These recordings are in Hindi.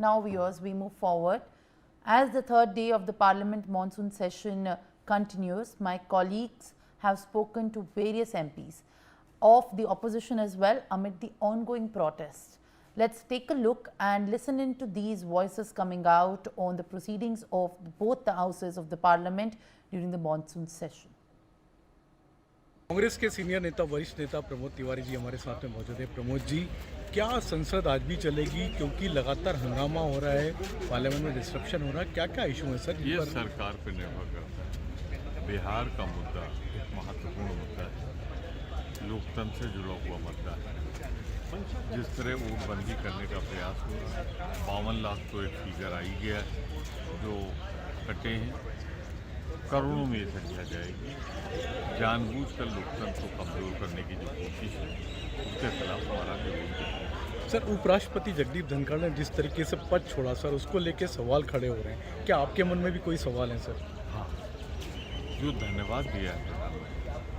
Now, viewers, we move forward. As the third day of the Parliament monsoon session continues, my colleagues have spoken to various MPs of the opposition as well amid the ongoing protests. Let's take a look and listen into these voices coming out on the proceedings of both the houses of the Parliament during the monsoon session. Congress के सीनियर नेता वरिष्ठ नेता प्रमोद तिवारी जी हमारे साथ में मौजूद है। प्रमोद जी, क्या संसद आज भी चलेगी? क्योंकि लगातार हंगामा हो रहा है, पार्लियामेंट में डिस्ट्रप्शन हो रहा है, क्या क्या इशू है सर? ये सरकार पर निर्भर करता है। बिहार का मुद्दा एक महत्वपूर्ण मुद्दा है, लोकतंत्र से जुड़ा हुआ मुद्दा है। जिस तरह वोटबंदी करने का प्रयास हुआ, 52 लाख तो एक फिगर आई गया है, जो कटे हैं, करोड़ों में ये संख्या जाएगी। जानबूझकर लोकतंत्र को कमजोर करने की जो कोशिश है, उसके खिलाफ हमारा विरोध है। सर, उपराष्ट्रपति जगदीप धनखड़ ने जिस तरीके से पद छोड़ा सर, उसको लेके सवाल खड़े हो रहे हैं। क्या आपके मन में भी कोई सवाल है सर? हाँ, जो धन्यवाद दिया है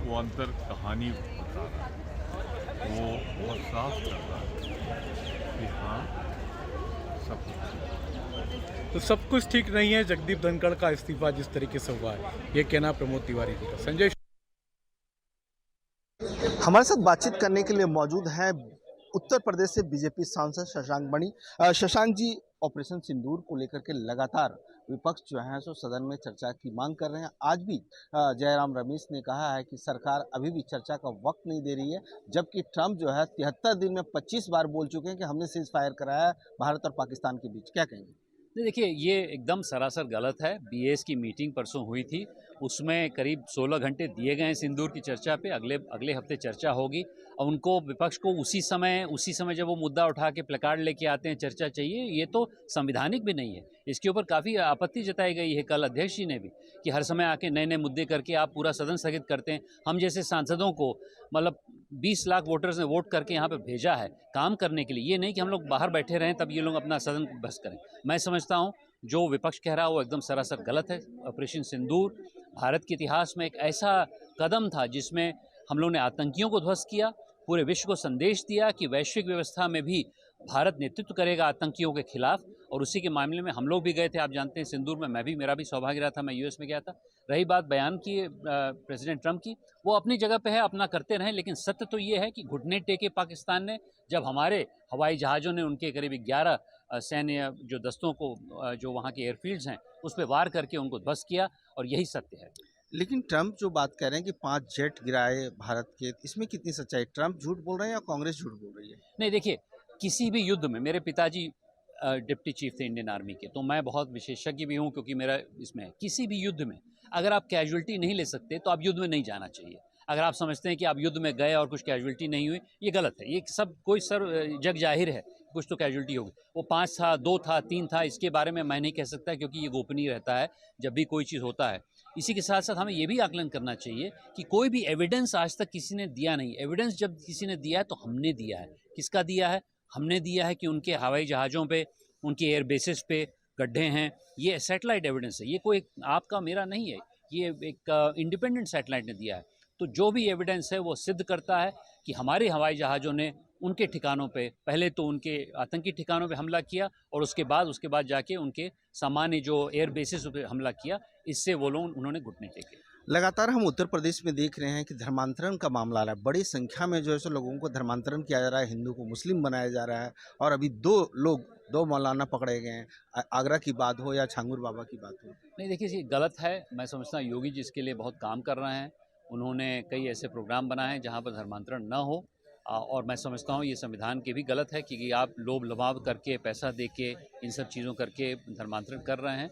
वो अंतर कहानी बता रहा है, वो बहुत साफ कर रहा है कि हाँ सब तो सब कुछ ठीक नहीं है। जगदीप धनखड़ का इस्तीफा जिस तरीके से हुआ है, ये कहना प्रमोद तिवारी जी का। संजय हमारे साथ बातचीत करने के लिए मौजूद हैं उत्तर प्रदेश से बीजेपी सांसद शशांक मणि। शशांक जी, ऑपरेशन सिंदूर को लेकर के लगातार विपक्ष जो है सो सदन में चर्चा की मांग कर रहे हैं। आज भी जयराम रमेश ने कहा है कि सरकार अभी भी चर्चा का वक्त नहीं दे रही है, जबकि ट्रंप जो है 73 दिन में 25 बार बोल चुके हैं कि हमने सीज फायर कराया भारत और पाकिस्तान के बीच। क्या कहेंगे? नहीं, देखिए, ये एकदम सरासर गलत है। बीएस की मीटिंग परसों हुई थी, उसमें करीब 16 घंटे दिए गए हैं सिंदूर की चर्चा पे। अगले हफ्ते चर्चा होगी और उनको विपक्ष को उसी समय जब वो मुद्दा उठा के प्लेकार्ड लेके आते हैं चर्चा चाहिए, ये तो संविधानिक भी नहीं है। इसके ऊपर काफ़ी आपत्ति जताई गई है कल अध्यक्ष जी ने भी, कि हर समय आके नए नए मुद्दे करके आप पूरा सदन स्थगित करते हैं। हम जैसे सांसदों को मतलब 20 लाख वोटर्स ने वोट करके यहाँ पे भेजा है काम करने के लिए, ये नहीं कि हम लोग बाहर बैठे रहें तब ये लोग अपना सदन बस करें। मैं समझता हूँ जो विपक्ष कह रहा है वो एकदम सरासर गलत है। ऑपरेशन सिंदूर भारत के इतिहास में एक ऐसा कदम था जिसमें हम लोग ने आतंकियों को ध्वस्त किया, पूरे विश्व को संदेश दिया कि वैश्विक व्यवस्था में भी भारत नेतृत्व करेगा आतंकियों के खिलाफ। और उसी के मामले में हम लोग भी गए थे, आप जानते हैं, सिंदूर में मेरा भी सौभाग्य रहा था, मैं यूएस में गया था। रही बात बयान की प्रेसिडेंट ट्रंप की, वो अपनी जगह पे है, अपना करते रहें, लेकिन सत्य तो ये है कि घुटने टेके पाकिस्तान ने जब हमारे हवाई जहाज़ों ने उनके करीब 11 सैन्य जो दस्तों को जो वहाँ के एयरफील्ड्स हैं उस पर वार करके उनको ध्वस्त किया, और यही सत्य है। लेकिन ट्रंप जो बात कह रहे हैं कि 5 जेट गिराए भारत के, इसमें कितनी सच्चाई? ट्रंप झूठ बोल रहे हैं या कांग्रेस झूठ बोल रही है? नहीं, देखिए, किसी भी युद्ध में, मेरे पिताजी डिप्टी चीफ थे इंडियन आर्मी के, तो मैं बहुत विशेषज्ञ भी हूँ क्योंकि मेरा इसमें है। किसी भी युद्ध में अगर आप कैजुअल्टी नहीं ले सकते तो आप युद्ध में नहीं जाना चाहिए। अगर आप समझते हैं कि आप युद्ध में गए और कुछ कैजुअल्टी नहीं हुई, ये गलत है। ये सब कोई जग जाहिर है कुछ तो कैजुअल्टी होगी। वो 5 था, 2 था, 3 था, इसके बारे में मैं नहीं कह सकता क्योंकि ये गोपनीय रहता है जब भी कोई चीज़ होता है। इसी के साथ साथ हमें ये भी आकलन करना चाहिए कि कोई भी एविडेंस आज तक किसी ने दिया नहीं। एविडेंस जब किसी ने दिया है तो हमने दिया है। किसका दिया है? हमने दिया है कि उनके हवाई जहाज़ों पे, उनके एयर बेसिस पे गड्ढे हैं। ये सैटेलाइट एविडेंस है, ये कोई आपका मेरा नहीं है, ये एक इंडिपेंडेंट सैटेलाइट ने दिया है। तो जो भी एविडेंस है वो सिद्ध करता है कि हमारे हवाई जहाज़ों ने उनके ठिकानों पे, पहले तो उनके आतंकी ठिकानों पे हमला किया और उसके बाद जाके उनके सामान्य जो एयर बेसिस पे हमला किया। इससे वो लोग उन्होंने घुटने टेके। लगातार हम उत्तर प्रदेश में देख रहे हैं कि धर्मांतरण का मामला आ रहा है। बड़ी संख्या में जो है सो लोगों को धर्मांतरण किया जा रहा है, हिंदू को मुस्लिम बनाया जा रहा है, और अभी 2 मौलाना पकड़े गए हैं। आगरा की बात हो या छांगुर बाबा की बात हो। नहीं, देखिए, ये गलत है। मैं समझता हूँ योगी जी इसके लिए बहुत काम कर रहे हैं। उन्होंने कई ऐसे प्रोग्राम बनाए हैं जहाँ पर धर्मांतरण न हो, और मैं समझता हूँ ये संविधान के भी गलत है कि आप लोभ लभाव करके, पैसा दे के, इन सब चीज़ों करके धर्मांतरण कर रहे हैं।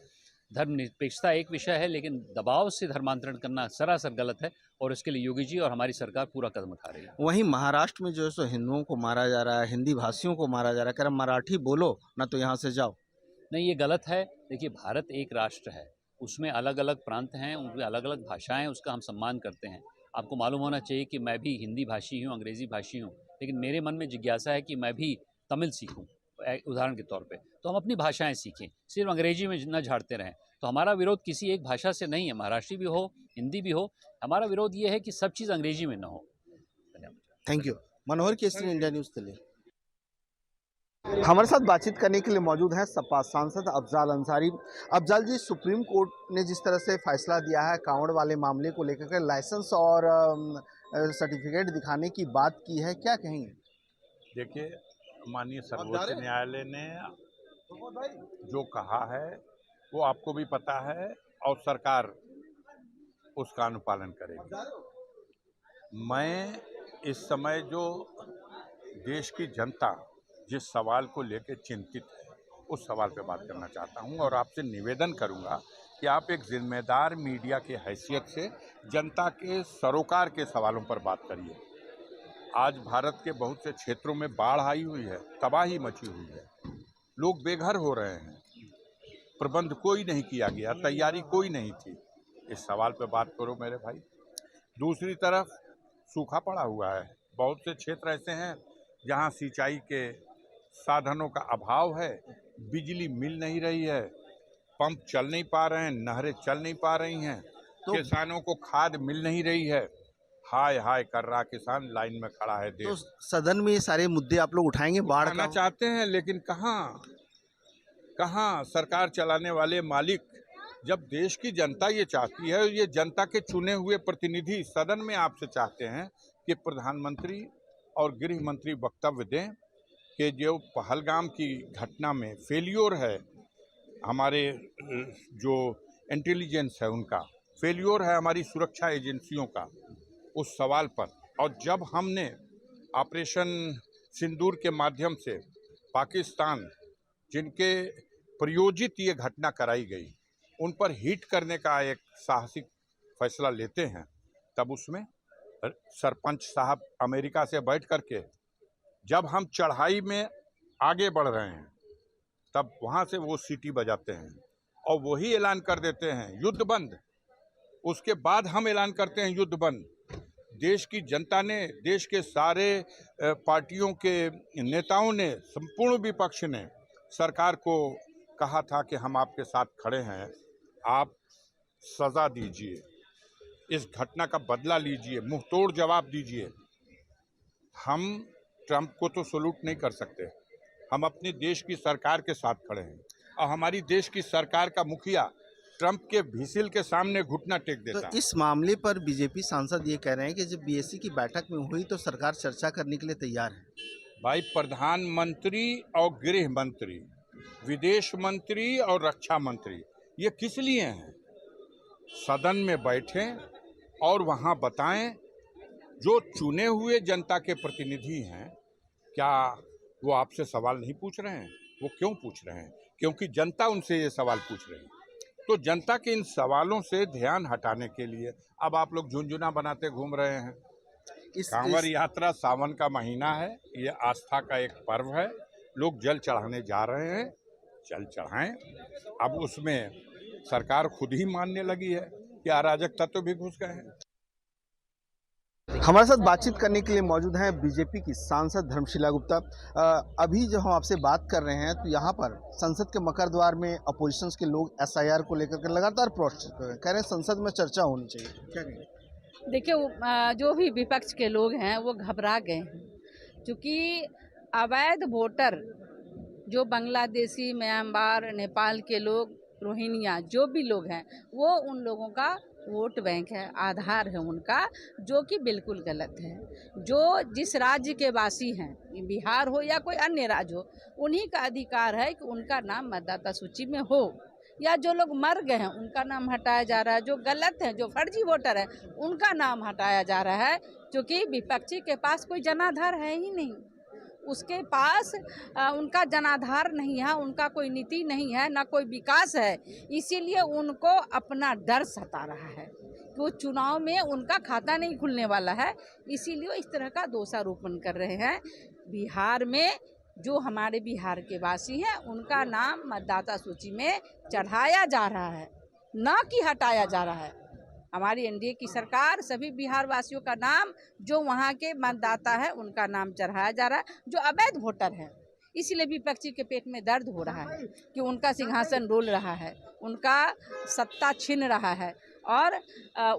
धर्मनिरपेक्षता एक विषय है, लेकिन दबाव से धर्मांतरण करना सरासर गलत है, और इसके लिए योगी जी और हमारी सरकार पूरा कदम उठा रही है। वहीं महाराष्ट्र में जो है सो हिंदुओं को मारा जा रहा है, हिंदी भाषियों को मारा जा रहा है। कह रहा मराठी बोलो ना तो यहाँ से जाओ। नहीं, ये गलत है। देखिए, भारत एक राष्ट्र है, उसमें अलग अलग प्रांत हैं, उनकी अलग अलग भाषाएं, उसका हम सम्मान करते हैं। आपको मालूम होना चाहिए कि मैं भी हिंदी भाषी हूँ, अंग्रेज़ी भाषी हूँ, लेकिन मेरे मन में जिज्ञासा है कि मैं भी तमिल सीखूँ, उदाहरण के तौर पे। तो हम अपनी भाषाएं सीखें, सिर्फ अंग्रेजी में न झाड़ते रहें। तो हमारा विरोध किसी एक भाषा से नहीं है, महाराष्ट्री भी हो, हिंदी भी हो। हमारा विरोध ये है कि सब चीज़ अंग्रेजी में न हो। Thank you. Manohar Kesari, India news Delhi. हमारे साथ बातचीत करने के लिए मौजूद हैं सपा सांसद अफजाल अंसारी। अफजाल जी, सुप्रीम कोर्ट ने जिस तरह से फैसला दिया है कांवड़ वाले मामले को लेकर के लाइसेंस और सर्टिफिकेट दिखाने की बात की है, क्या कहेंगे? देखिए, माननीय सर्वोच्च न्यायालय ने जो कहा है वो आपको भी पता है और सरकार उसका अनुपालन करेगी। मैं इस समय जो देश की जनता जिस सवाल को लेकर चिंतित है उस सवाल पे बात करना चाहता हूं और आपसे निवेदन करूंगा कि आप एक जिम्मेदार मीडिया की हैसियत से जनता के सरोकार के सवालों पर बात करिए। आज भारत के बहुत से क्षेत्रों में बाढ़ आई हुई है, तबाही मची हुई है, लोग बेघर हो रहे हैं, प्रबंध कोई नहीं किया गया, तैयारी कोई नहीं थी। इस सवाल पे बात करो मेरे भाई। दूसरी तरफ सूखा पड़ा हुआ है, बहुत से क्षेत्र ऐसे हैं जहां सिंचाई के साधनों का अभाव है, बिजली मिल नहीं रही है, पंप चल नहीं पा रहे हैं, नहरें चल नहीं पा रही हैं, किसानों को खाद मिल नहीं रही है। हाय हाय कर रहा किसान, लाइन में खड़ा है तो देश। सदन में ये सारे मुद्दे आप लोग उठाएंगे? बाढ़ उठाना का चाहते हैं लेकिन कहाँ सरकार चलाने वाले मालिक, जब देश की जनता ये चाहती है, ये जनता के चुने हुए प्रतिनिधि सदन में आपसे चाहते हैं कि प्रधानमंत्री और गृह मंत्री वक्तव्य दें कि जो पहलगाम की घटना में फेल्योर है, हमारे जो इंटेलिजेंस है उनका फेल्योर है, हमारी सुरक्षा एजेंसियों का, उस सवाल पर। और जब हमने ऑपरेशन सिंदूर के माध्यम से पाकिस्तान जिनके प्रयोजित ये घटना कराई गई उन पर हिट करने का एक साहसिक फैसला लेते हैं, तब उसमें सरपंच साहब अमेरिका से बैठ करके जब हम चढ़ाई में आगे बढ़ रहे हैं तब वहाँ से वो सीटी बजाते हैं और वही ऐलान कर देते हैं युद्ध बंद। उसके बाद हम ऐलान करते हैं युद्ध बंद। देश की जनता ने, देश के सारे पार्टियों के नेताओं ने, संपूर्ण विपक्ष ने सरकार को कहा था कि हम आपके साथ खड़े हैं, आप सज़ा दीजिए, इस घटना का बदला लीजिए, मुंहतोड़ जवाब दीजिए। हम ट्रंप को तो सलूट नहीं कर सकते, हम अपने देश की सरकार के साथ खड़े हैं और हमारी देश की सरकार का मुखिया ट्रंप के भिसिल के सामने घुटना टेक देता तो है। इस मामले पर बीजेपी सांसद ये कह रहे हैं कि जब बीएससी की बैठक में हुई तो सरकार चर्चा करने के लिए तैयार है। भाई, प्रधानमंत्री और गृह मंत्री, विदेश मंत्री और रक्षा मंत्री ये किस लिए हैं? सदन में बैठें और वहाँ बताएं। जो चुने हुए जनता के प्रतिनिधि हैं, क्या वो आपसे सवाल नहीं पूछ रहे हैं? वो क्यों पूछ रहे हैं? क्योंकि जनता उनसे ये सवाल पूछ रही है। तो जनता के इन सवालों से ध्यान हटाने के लिए अब आप लोग झुंझुना बनाते घूम रहे हैं। कांवड़ यात्रा सावन का महीना है, ये आस्था का एक पर्व है, लोग जल चढ़ाने जा रहे हैं, जल चढ़ाएं। अब उसमें सरकार खुद ही मानने लगी है कि अराजक तत्व भी घुस गए हैं। हमारे साथ बातचीत करने के लिए मौजूद हैं बीजेपी की सांसद धर्मशिला गुप्ता। अभी जो हम आपसे बात कर रहे हैं तो यहाँ पर संसद के मकर द्वार में अपोजिशन के लोग एसआईआर को लेकर के लगातार प्रोटेस्ट कर रहे हैं, कह रहे हैं संसद में चर्चा होनी चाहिए, क्या कहेंगे? देखिए, जो भी विपक्ष के लोग हैं वो घबरा गए हैं, क्योंकि अवैध वोटर जो बांग्लादेशी, म्यांमार, नेपाल के लोग, रोहिंग्या जो भी लोग हैं, वो उन लोगों का वोट बैंक है, आधार है उनका, जो कि बिल्कुल गलत है। जो जिस राज्य के वासी हैं, बिहार हो या कोई अन्य राज्य हो, उन्हीं का अधिकार है कि उनका नाम मतदाता सूची में हो, या जो लोग मर गए हैं उनका नाम हटाया जा रहा है, जो गलत है, जो फर्जी वोटर है उनका नाम हटाया जा रहा है, क्योंकि विपक्षी के पास कोई जनाधार है ही नहीं। उसके पास उनका जनाधार नहीं है, उनका कोई नीति नहीं है, ना कोई विकास है, इसीलिए उनको अपना डर सता रहा है कि वो चुनाव में उनका खाता नहीं खुलने वाला है, इसीलिए वो इस तरह का दोषारोपण कर रहे हैं। बिहार में जो हमारे बिहार के वासी हैं उनका नाम मतदाता सूची में चढ़ाया जा रहा है, ना कि हटाया जा रहा है। हमारी एनडीए की सरकार सभी बिहार वासियों का नाम, जो वहाँ के मतदाता है उनका नाम चढ़ाया जा रहा है, जो अवैध वोटर है। इसीलिए विपक्षी के पेट में दर्द हो रहा है कि उनका सिंहासन डोल रहा है, उनका सत्ता छीन रहा है। और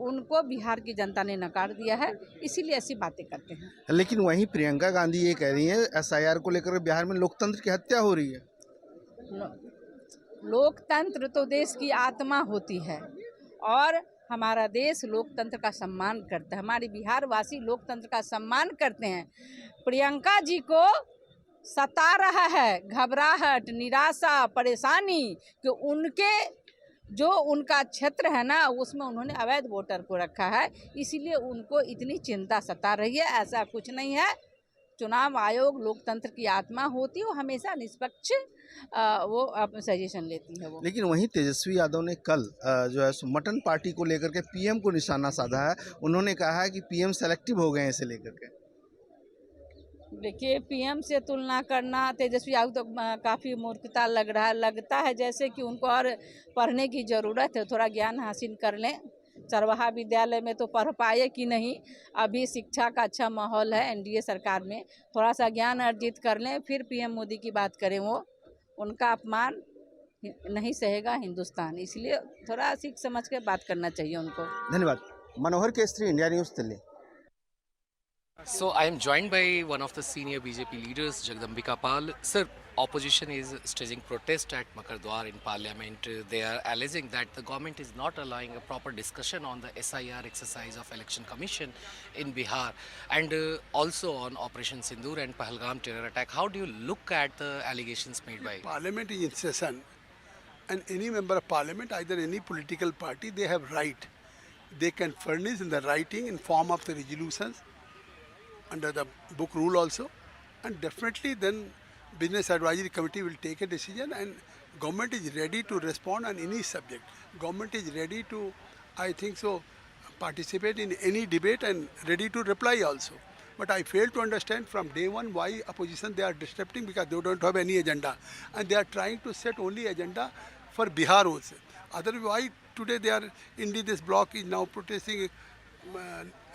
उनको बिहार की जनता ने नकार दिया है, इसीलिए ऐसी बातें करते हैं। लेकिन वहीं प्रियंका गांधी ये कह रही हैं एसआईआर को लेकर बिहार में लोकतंत्र की हत्या हो रही है। लोकतंत्र तो देश की आत्मा होती है और हमारा देश लोकतंत्र का सम्मान करता है। हमारे बिहार वासी लोकतंत्र का सम्मान करते हैं। प्रियंका जी को सता रहा है घबराहट, निराशा, परेशानी कि उनके जो उनका क्षेत्र है ना उसमें उन्होंने अवैध वोटर को रखा है, इसीलिए उनको इतनी चिंता सता रही है। ऐसा कुछ नहीं है। चुनाव आयोग लोकतंत्र की आत्मा होती है, वो हमेशा निष्पक्ष वो सजेशन लेती है वो। लेकिन वहीं तेजस्वी यादव ने कल जो है सो मटन पार्टी को लेकर के पीएम को निशाना साधा है। उन्होंने कहा है कि पीएम सेलेक्टिव हो गए हैं इसे लेकर के। देखिए, पीएम से तुलना करना तेजस्वी यादव तो काफ़ी मूर्खता लग रहा है। लगता है जैसे कि उनको और पढ़ने की ज़रूरत है, थोड़ा ज्ञान हासिल कर लें। चरवाहा विद्यालय में तो पढ़ पाए कि नहीं। अभी शिक्षा का अच्छा माहौल है एनडीए सरकार में, थोड़ा सा ज्ञान अर्जित कर लें फिर पीएम मोदी की बात करें। वो उनका अपमान नहीं सहेगा हिंदुस्तान, इसलिए थोड़ा सीख समझ के बात करना चाहिए उनको। धन्यवाद। Manohar Kesari, India news, Delhi. So I am joined by one of the senior BJP leaders, Jagdambika Pal. Sir, opposition is staging protest at Makardwar in Parliament. They are alleging that the government is not allowing a proper discussion on the SIR exercise of Election Commission in Bihar, and also on Operation Sindoor and Pahalgam terror attack. How do you look at the allegations made by? Parliament is in session, and any member of Parliament, either any political party, they have right. They can furnish in the writing in form of the resolutions under the book rule also, and definitely then Business Advisory Committee will take a decision, and government is ready to respond on any subject. Government is ready to, I think so, participate in any debate and ready to reply also. But I fail to understand from day one why opposition they are disrupting, because they don't have any agenda and they are trying to set only agenda for Bihar also. Otherwise, why today they are India, this bloc is now protesting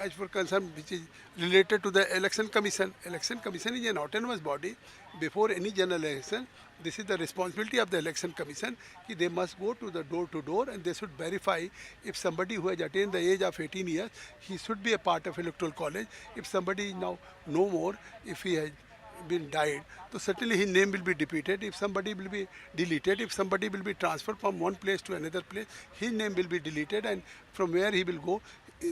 as for concern which is related to the election commission. Election commission is an autonomous body. Before any general election, this is the responsibility of the election commission. They must go to the door to door and they should verify if somebody who has attained the age of 18 years, he should be a part of electoral college. If somebody is now no more, if he has been died, so certainly his name will be defeated. If somebody will be deleted, if somebody will be transferred from one place to another place, his name will be deleted, and from where he will go,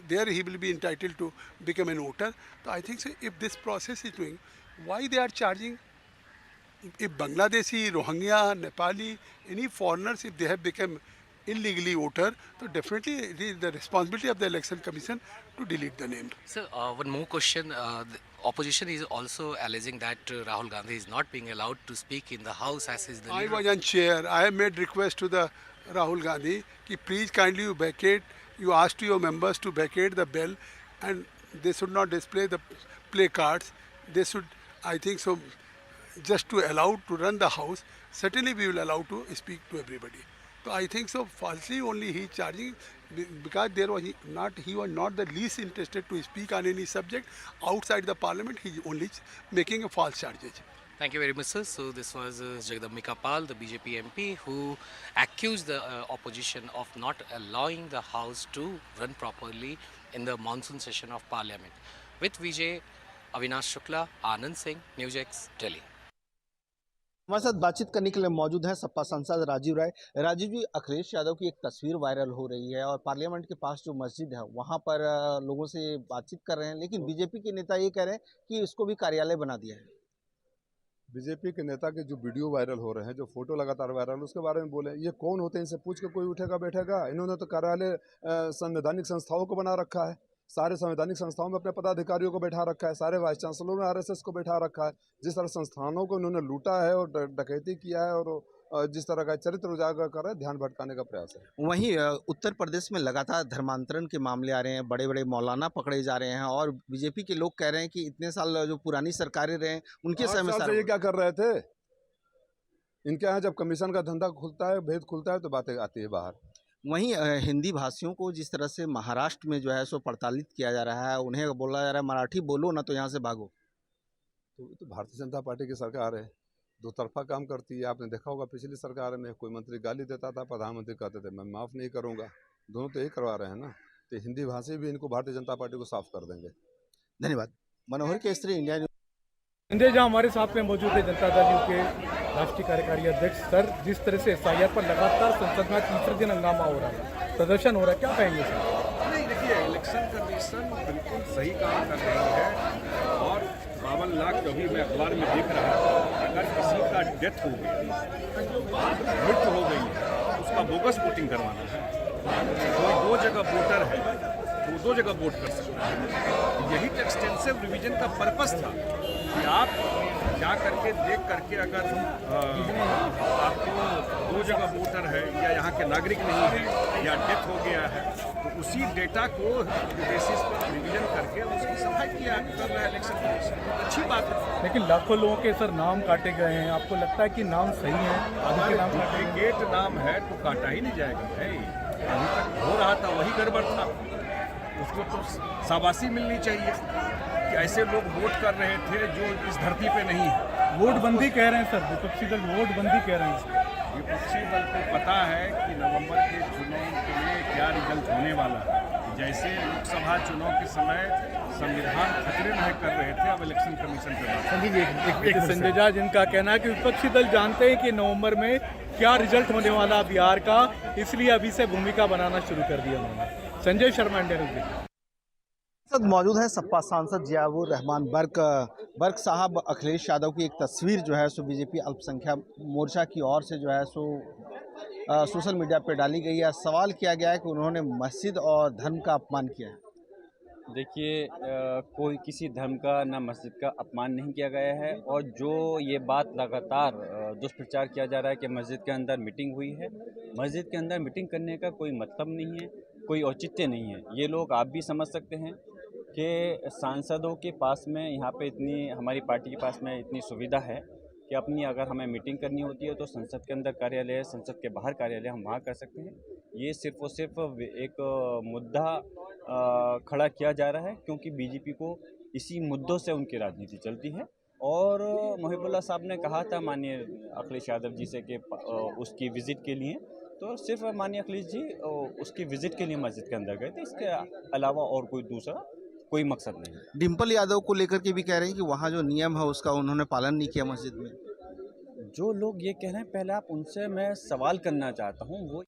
there he will be entitled to become an voter. So I think so, if this process is doing, why they are charging? If Bangladeshi, Rohingya, Nepali, any foreigners, if they have become illegally voter, so definitely it is the responsibility of the election commission to delete the name. Sir, one more question. The opposition is also alleging that Rahul Gandhi is not being allowed to speak in the house as is the I leader. was on chair. I have made request to the Rahul Gandhi कि please kindly you vacate. You ask to your members to vacate the bell, and they should not display the play cards. They should, I think so, just to allow to run the house. Certainly we will allow to speak to everybody. So I think so. Falsely only he is charging, because he was not the least interested to speak on any subject outside the parliament. He is only making a false charges. Thank you very much, sir. So this was Jagdambika Pal, the BJP MP, who accused the opposition of not allowing the House to run properly in the monsoon session of Parliament. With Vijay, Avinash Shukla, Anand Singh, NewsX, Delhi. हमारे साथ बातचीत करने के लिए मौजूद हैं सपा सांसद राजीव राय। राजीव जी, अखिलेश यादव की एक तस्वीर वायरल हो रही है और पार्लियामेंट के पास जो मस्जिद है वहां पर लोगों से बातचीत कर रहे हैं, लेकिन बीजेपी के नेता ये कह रहे हैं कि इसको भी कार्यालय बना दिया है। बीजेपी के नेता के जो वीडियो वायरल हो रहे हैं, जो फोटो लगातार वायरल, उसके बारे में बोले। ये कौन होते हैं, इनसे पूछ के कोई उठेगा बैठेगा? इन्होंने तो कार्यालय संवैधानिक संस्थाओं को बना रखा है। सारे संवैधानिक संस्थाओं में अपने पदाधिकारियों को बैठा रखा है। सारे वाइस चांसलरों ने आरएसएस को बैठा रखा है। जिस तरह संस्थानों को इन्होंने लूटा है और डकैती किया है और जिस तरह का चरित्र उजागर कर रहे हैं, ध्यान भटकाने का प्रयास है। वहीं उत्तर प्रदेश में लगातार धर्मांतरण के मामले आ रहे हैं, बड़े बड़े मौलाना पकड़े जा रहे हैं और बीजेपी के लोग कह रहे हैं कि इतने साल जो पुरानी सरकारें रहे उनके समय ये क्या कर रहे थे? इनके यहाँ जब कमीशन का धंधा खुलता है, भेद खुलता है, तो बातें आती है बाहर। वहीं हिंदी भाषियों को जिस तरह से महाराष्ट्र में जो है सो प्रताड़ित किया जा रहा है, उन्हें बोला जा रहा है मराठी बोलो ना तो यहाँ से भागो। तो भारतीय जनता पार्टी की सरकार है, दो तरफा काम करती है। आपने देखा होगा पिछली सरकार में कोई मंत्री गाली देता था, प्रधानमंत्री कहते थे मैं माफ़ नहीं करूँगा। दोनों तो एक करवा रहे हैं ना, तो हिंदी भाषी भी इनको भारतीय जनता पार्टी को साफ कर देंगे। धन्यवाद। Manohar Kesari, India news. संजय झा हमारे साथ में मौजूद है, जनता दल यू के राष्ट्रीय कार्यकारी अध्यक्ष। सर, जिस तरह से SIR पर लगातार संसद में तीसरे दिन हंगामा हो रहा है, प्रदर्शन हो रहा है, क्या कहेंगे सर? नहीं, देखिए, इलेक्शन कमीशन बिल्कुल सही काम कर रही है और 52 लाख जो अभी मैं अखबार में देख रहा था, अगर किसी का डेथ हो गया, मृत्यु हो गई है, उसका बोगस वोटिंग करवाना है। कोई 2 जगह वोटर है तो वो 2 जगह वोट कर सकता है। यही तो एक्सटेंसिव रिवीजन का पर्पस था कि आप जा करके देख करके अगर आपको 2 जगह वोटर है या यहाँ के नागरिक नहीं है या डेथ हो गया है, तो उसी डेटा को बेसिस पर रिवीजन करके उसकी सफाई किया कर रहा है इलेक्शन कमीशन। अच्छी बात है। लेकिन लाखों लोगों के सर नाम काटे गए हैं, आपको लगता है कि नाम सही है? आगे के नाम काटे गए? डुप्लीकेट नाम है तो काटा ही नहीं जाएगा भाई। अभी तक हो रहा था वही गड़बड़ था, उसको तो शाबाशी मिलनी चाहिए कि ऐसे लोग वोट कर रहे थे जो इस धरती पे नहीं है। वोट बंदी कह रहे हैं सर, विपक्षी दल वोट बंदी कह रहे हैं। विपक्षी दल को पता है कि नवंबर के चुनाव के लिए क्या रिजल्ट होने वाला है। जैसे लोकसभा चुनाव के समय संविधान खतरे में कर रहे थे, अब इलेक्शन कमीशन के बाद संजय झा, जिनका कहना है कि विपक्षी दल जानते हैं कि नवंबर में क्या रिजल्ट होने वाला बिहार का, इसलिए अभी से भूमिका बनाना शुरू कर दिया उन्होंने। Sanjay Sharma, India news. मौजूद है सपा सांसद जियाउर रहमान बर्क साहब। अखिलेश यादव की एक तस्वीर जो है सो बीजेपी अल्पसंख्यक मोर्चा की ओर से जो है सो सोशल मीडिया पे डाली गई है। सवाल किया गया है कि उन्होंने मस्जिद और धर्म का अपमान किया है। देखिए, कोई किसी धर्म का ना मस्जिद का अपमान नहीं किया गया है, और जो ये बात लगातार दुष्प्रचार किया जा रहा है कि मस्जिद के अंदर मीटिंग हुई है, मस्जिद के अंदर मीटिंग करने का कोई मतलब नहीं है, कोई औचित्य नहीं है। ये लोग आप भी समझ सकते हैं कि सांसदों के पास में यहाँ पे इतनी, हमारी पार्टी के पास में इतनी सुविधा है कि अपनी अगर हमें मीटिंग करनी होती है तो संसद के अंदर कार्यालय है, संसद के बाहर कार्यालय, हम वहाँ कर सकते हैं। ये सिर्फ और सिर्फ एक मुद्दा खड़ा किया जा रहा है क्योंकि बीजेपी को इसी मुद्दों से उनकी राजनीति चलती है। और मुहिबुल्लाह साहब ने कहा था माननीय अखिलेश यादव जी से कि उसकी विज़िट के लिए, तो सिर्फ माननीय अखिलेश जी उसकी विज़िट के लिए मस्जिद के अंदर गए थे, इसके अलावा और कोई दूसरा कोई मकसद नहीं। डिम्पल यादव को लेकर के भी कह रहे हैं कि वहाँ जो नियम है उसका उन्होंने पालन नहीं किया मस्जिद में। जो लोग ये कह रहे हैं, पहले आप उनसे मैं सवाल करना चाहता हूँ, वो